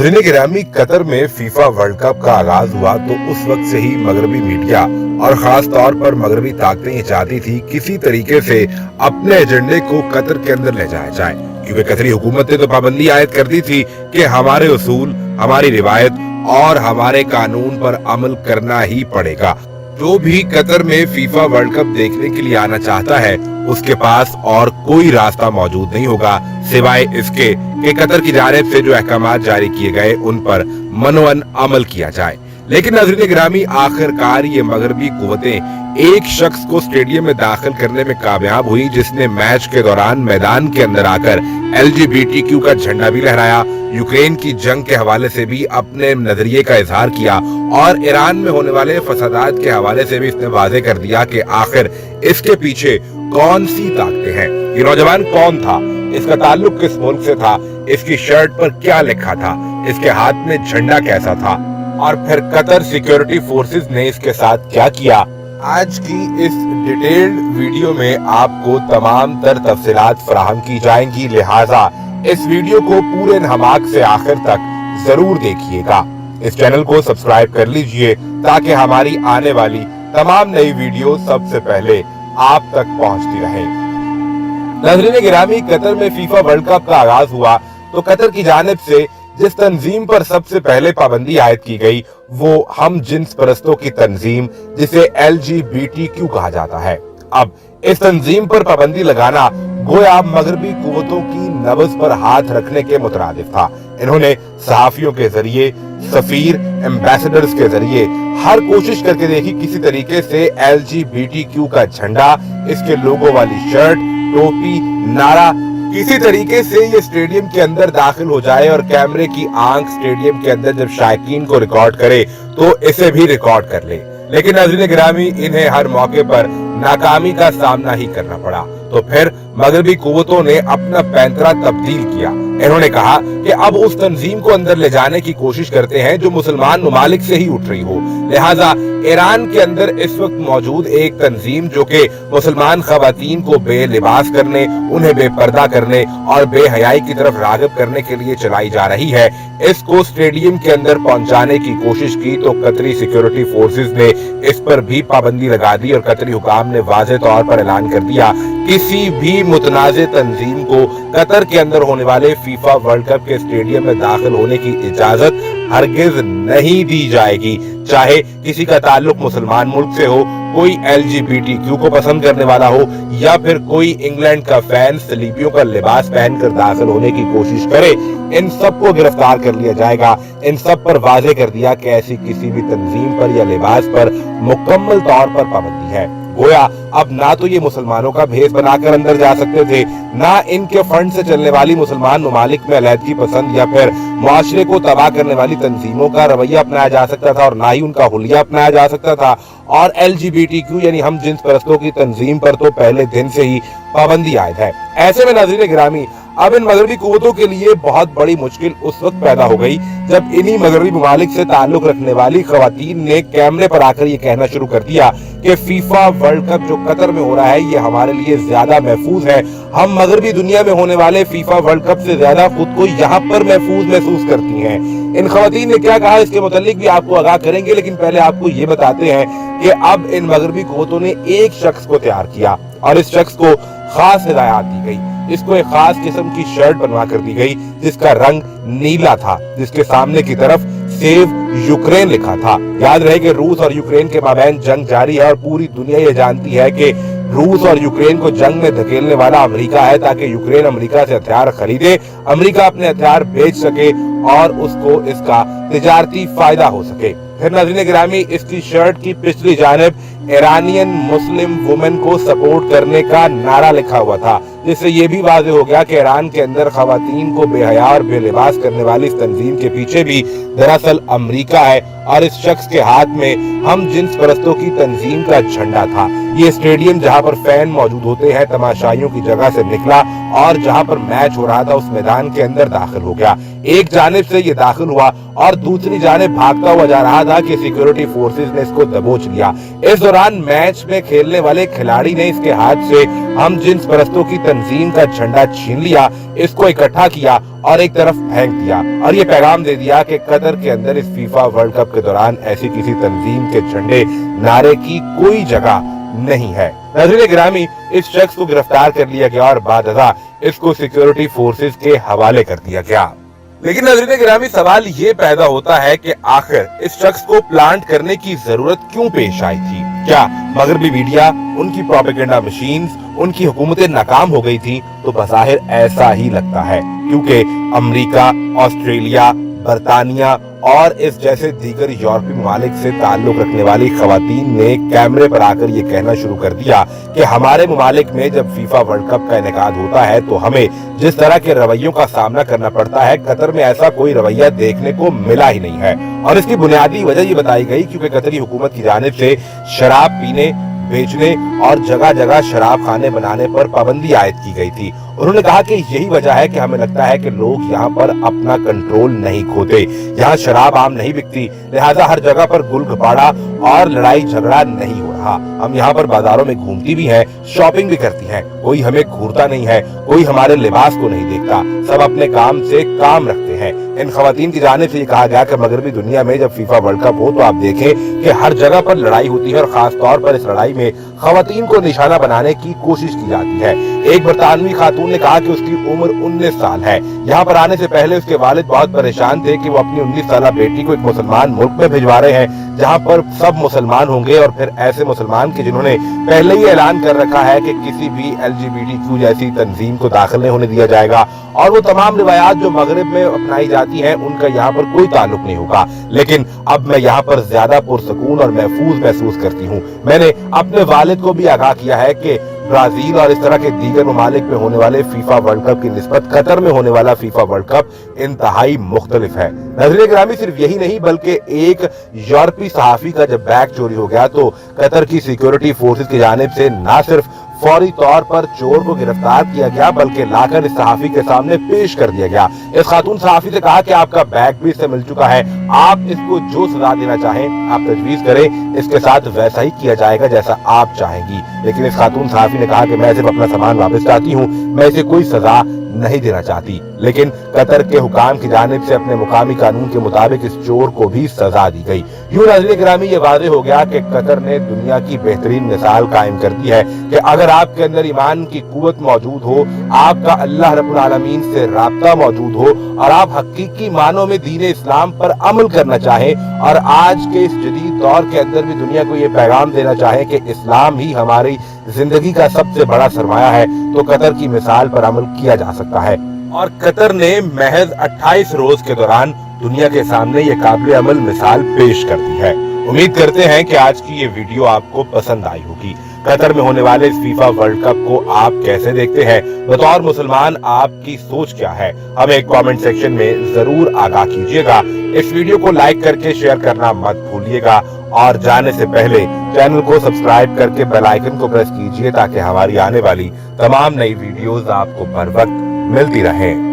गिरामी कतर में FIFA world cup का आगाज हुआ तो उस वक्त से ही मगरबी मीडिया और खास तौर पर मगरबी ताकतें ये चाहती थी किसी तरीके से अपने एजेंडे को कतर के अंदर ले जाया जाए, क्योंकि कतरी हुकूमत ने तो पाबंदी आयद कर दी थी कि हमारे उसूल, हमारी रिवायत और हमारे कानून पर अमल करना ही पड़ेगा। जो भी कतर में फीफा वर्ल्ड कप देखने के लिए आना चाहता है उसके पास और कोई रास्ता मौजूद नहीं होगा सिवाय इसके कि कतर की जानिब से जो अहकामात जारी किए गए उन पर मनोअन अमल किया जाए। लेकिन नाज़रीन गिरामी, आखिरकार ये मगरबी कुव्वतें एक शख्स को स्टेडियम में दाखिल करने में कामयाब हुई जिसने मैच के दौरान मैदान के अंदर आकर LGBTQ का झंडा भी लहराया, यूक्रेन की जंग के हवाले से भी अपने नजरिए का इजहार किया और ईरान में होने वाले फसादात के हवाले से भी इसने वाज़ेह कर दिया कि आखिर इसके पीछे कौन सी ताकतें हैं, ये नौजवान कौन था, इसका ताल्लुक किस मुल्क से था, इसकी शर्ट पर क्या लिखा था, इसके हाथ में झंडा कैसा था और फिर कतर सिक्योरिटी फोर्सेस ने इसके साथ क्या किया। आज की इस डिटेल्ड वीडियो में आपको तमाम तर तफसीलात फराहम की जाएंगी, लिहाजा इस वीडियो को पूरे हमाक से आखिर तक जरूर देखिएगा। इस चैनल को सब्सक्राइब कर लीजिए ताकि हमारी आने वाली तमाम नई वीडियो सबसे पहले आप तक पहुंचती रहे। नाज़रीन गिरामी, कतर में फीफा वर्ल्ड कप का आगाज हुआ तो कतर की जानिब से जिस तंजीम पर सबसे पहले पाबंदी आयद की गई वो हम जिन्स परस्तों की तंजीम जिसे LGBTQ कहा जाता है। अब इस तंजीम पर पाबंदी लगाना गोया मगरबी कुव्वतों की नब्ज पर हाथ रखने के मुतरादिफ था। इन्होंने सहाफियों के जरिए, सफीर, एम्बेसडर्स के जरिए हर कोशिश करके देखी किसी तरीके से LGBTQ का झंडा, इसके लोगो वाली शर्ट, टोपी, नारा किसी तरीके से ये स्टेडियम के अंदर दाखिल हो जाए और कैमरे की आंख स्टेडियम के अंदर जब शायकीन को रिकॉर्ड करे तो इसे भी रिकॉर्ड कर ले। लेकिन नाज़रीन गिरामी, इन्हें हर मौके पर नाकामी का सामना ही करना पड़ा। तो फिर मगरबी कुव्वतों ने अपना पैंतरा तब्दील किया। इन्होंने कहा कि अब उस तंजीम को अंदर ले जाने की कोशिश करते हैं जो मुसलमान ममालिक से ही उठ रही हो। लिहाजा ईरान के अंदर इस वक्त मौजूद एक तंजीम जो कि मुसलमान खवातीन को बेलिबास करने, उन्हें बेपर्दा करने और बेहयाई की तरफ राग़िब करने के लिए चलाई जा रही है, इसको स्टेडियम के अंदर पहुंचाने की कोशिश की तो कतरी सिक्योरिटी फोर्सेस ने इस पर भी पाबंदी लगा दी और कतरी हुकाम ने वाज़ेह तौर पर ऐलान कर दिया किसी भी मुतनाज़े तंजीम को कतर के अंदर होने वाले फीफा वर्ल्ड कप के स्टेडियम में दाखिल होने की इजाजत हरगिज नहीं दी जाएगी, चाहे किसी का ताल्लुक मुसलमान मुल्क से हो, कोई LGBTQ को पसंद करने वाला हो या फिर कोई इंग्लैंड का फैन सलीबियों का लिबास पहनकर दाखिल होने की कोशिश करे, इन सबको गिरफ्तार कर लिया जाएगा। इन सब पर वाज़ेह कर दिया कि ऐसी किसी भी तंजीम पर या लिबास पर मुकम्मल तौर पर पाबंदी है। गोया अब ना तो ये मुसलमानों का भेष बनाकर अंदर जा सकते थे, ना इनके फंड से चलने वाली मुसलमान ममालिक में अलहदगी पसंद या फिर मुआशरे को तबाह करने वाली तंजीमों का रवैया अपनाया जा सकता था और ना ही उनका हुलिया अपनाया जा सकता था। और LGBTQ यानी हम जिन्स परस्तों की तंजीम पर तो पहले दिन से ही पाबंदी आयद है। ऐसे में नाज़रीन गिरामी, अब इन मगरबी कुव्वतों के लिए बहुत बड़ी मुश्किल उस वक्त पैदा हो गई जब इन्हीं मगरबी ममालिक से ताल्लुक रखने वाली खवातीन ने कैमरे पर आकर ये कहना शुरू कर दिया कि फीफा वर्ल्ड कप जो कतर में हो रहा है ये हमारे लिए ज्यादा महफूज है, हम मगरबी दुनिया में होने वाले फीफा वर्ल्ड कप से ज्यादा खुद को यहाँ पर महफूज महसूस करती हैं। इन खवातीन ने क्या कहा इसके मुतालिक भी आपको आगाह करेंगे, लेकिन पहले आपको ये बताते हैं कि अब इन मगरबी कुव्वतों ने एक शख्स को तैयार किया और इस शख्स को खास हिदायत दी गई। इसको एक खास किस्म की शर्ट बनवा कर दी गई जिसका रंग नीला था, जिसके सामने की तरफ सेव यूक्रेन लिखा था। याद रहे कि रूस और यूक्रेन के माबैन जंग जारी है और पूरी दुनिया ये जानती है कि रूस और यूक्रेन को जंग में धकेलने वाला अमेरिका है ताकि यूक्रेन अमेरिका से हथियार खरीदे, अमेरिका अपने हथियार बेच सके और उसको इसका तिजारती फायदा हो सके। फिर नाज़रीन गिरामी, इसकी शर्ट की पिछली जानिब ईरानियन मुस्लिम वुमेन को सपोर्ट करने का नारा लिखा हुआ था, जिससे ये भी वाज़ेह हो गया कि ईरान के अंदर खवातीन को बेहया और बेलिबास करने वाली इस तंजीम के पीछे भी दरअसल अमेरिका है और इस शख्स के हाथ में हम जिन्स परस्तों की तंजीम का झंडा था। ये स्टेडियम जहां पर फैन मौजूद होते हैं तमाशाइयों की जगह से निकला और जहां पर मैच हो रहा था उस मैदान के अंदर दाखिल हो गया। एक जानिब से ये दाखिल हुआ और दूसरी जानिब भागता हुआ जा रहा था कि सिक्योरिटी फोर्सेस ने इसको दबोच लिया। इस दौरान मैच में खेलने वाले खिलाड़ी ने इसके हाथ से हम जिन्स परस्तों की तंजीम का झंडा छीन लिया, इसको इकट्ठा किया और एक तरफ फेंक दिया और ये पैगाम दे दिया कि कतर के अंदर इस फीफा वर्ल्ड कप के दौरान ऐसी किसी तंजीम के झंडे नारे की कोई जगह नहीं है। नाज़रीन गिरामी, इस शख्स को गिरफ्तार कर लिया गया और बादअज़ा इसको सिक्योरिटी फोर्सेस के हवाले कर दिया गया। लेकिन नाज़रीन गिरामी, सवाल ये पैदा होता है कि आखिर इस शख्स को प्लांट करने की जरूरत क्यों पेश आई थी? क्या मगरबी मीडिया, उनकी प्रोपेगेंडा मशीन्स, उनकी हुकूमतें नाकाम हो गई थी? तो बज़ाहिर ऐसा ही लगता है, क्योंकि अमेरिका, ऑस्ट्रेलिया, बरतानिया और इस जैसे दीगर यूरोपीय ममालिक से ताल्लुक रखने वाली खवातीन ने कैमरे पर आकर ये कहना शुरू कर दिया कि हमारे ममालिक में जब फीफा वर्ल्ड कप का इनेकाद होता है तो हमें जिस तरह के रवैयों का सामना करना पड़ता है, कतर में ऐसा कोई रवैया देखने को मिला ही नहीं है। और इसकी बुनियादी वजह ये बताई गई क्योंकि कतरी हुकूमत की जानिब से शराब पीने, बेचने और जगह जगह शराब खाने बनाने पर पाबंदी आयद की गई थी। उन्होंने कहा कि यही वजह है कि हमें लगता है कि लोग यहाँ पर अपना कंट्रोल नहीं खोते, यहाँ शराब आम नहीं बिकती, लिहाजा हर जगह पर गुलगपाड़ा और लड़ाई झगड़ा नहीं हो रहा। हम यहाँ पर बाजारों में घूमती भी हैं, शॉपिंग भी करती हैं, कोई हमें घूरता नहीं है, कोई हमारे लिबास को नहीं देखता, सब अपने काम से काम रखते हैं। इन खवातीन की जानिब से ये कहा गया कि मगरबी दुनिया में जब फीफा वर्ल्ड कप हो तो आप देखें कि हर जगह पर लड़ाई होती है और खास तौर पर इस लड़ाई में खवातीन को निशाना बनाने की कोशिश की जाती है। एक बरतानवी खातून ने कहा कि उसकी उम्र 19 साल है। यहाँ पर आने से पहले उसके वालिद बहुत परेशान थे कि वो अपनी 19 साल बेटी को एक मुसलमान मुल्क में भिजवा रहे हैं जहाँ पर सब मुसलमान होंगे और फिर ऐसे मुसलमान के जिन्होंने पहले ही ऐलान कर रखा है कि किसी भी LGBTQ जैसी तंजीम को दाखिल नहीं होने दिया जाएगा और वो तमाम रिवायात जो मगरिब में अपनाई जाती हैं उनका यहाँ पर कोई ताल्लुक नहीं होगा। लेकिन अब मैं यहाँ पर ज्यादा पुरसकून और महफूज महसूस करती हूँ। मैंने अपने वालिद को भी आगाह किया है कि ब्राजील और इस तरह के दीगर ममालिक में होने वाले फीफा वर्ल्ड कप की निस्बत कतर में होने वाला फीफा वर्ल्ड कप इंतहाई मुख्तलिफ है। नाज़रीन गिरामी, सिर्फ यही नहीं बल्कि एक यूरोपीय सहाफी का जब बैग चोरी हो गया तो कतर की सिक्योरिटी फोर्सेस की जानिब से न सिर्फ फौरी तौर पर चोर को गिरफ्तार किया गया बल्कि लाकर इस सहाफी के सामने पेश कर दिया गया। इस खातून सहाफी से कहा कि आपका बैग भी इससे मिल चुका है, आप इसको जो सजा देना चाहें आप तजवीज करें, इसके साथ वैसा ही किया जाएगा जैसा आप चाहेंगी। लेकिन इस खातून सहाफी ने कहा कि मैं सिर्फ अपना सामान वापस चाहती हूँ, मैं इसे कोई सजा नहीं देना चाहती। लेकिन कतर के हुकाम की जानिब से अपने मुकामी कानून के मुताबिक इस चोर को भी सजा दी गई। यूं नाज़रीन गिरामी, ये वाज़ेह हो गया कि कतर ने दुनिया की बेहतरीन मिसाल कायम कर दी है कि अगर आपके अंदर ईमान की कुव्वत मौजूद हो, आपका अल्लाह रब्बुल आलमीन से राब्ता मौजूद हो और आप हकीकी मानों में दीन इस्लाम पर अमल करना चाहें और आज के इस जदीद दौर के अंदर भी दुनिया को ये पैगाम देना चाहें कि इस्लाम ही हमारी जिंदगी का सबसे बड़ा सरमाया है, तो कतर की मिसाल पर अमल किया जा सकता है। और कतर ने महज 28 रोज के दौरान दुनिया के सामने ये काबिल अमल मिसाल पेश कर दी है। उम्मीद करते हैं कि आज की ये वीडियो आपको पसंद आई होगी। कतर में होने वाले इस फीफा वर्ल्ड कप को आप कैसे देखते हैं? बतौर मुसलमान आपकी सोच क्या है? हमें एक कमेंट सेक्शन में जरूर आगाह कीजिएगा। इस वीडियो को लाइक करके शेयर करना मत भूलिएगा और जाने से पहले चैनल को सब्सक्राइब करके बेल आइकन को प्रेस कीजिए ताकि हमारी आने वाली तमाम नई वीडियोस आपको बर वक्त मिलती रहें।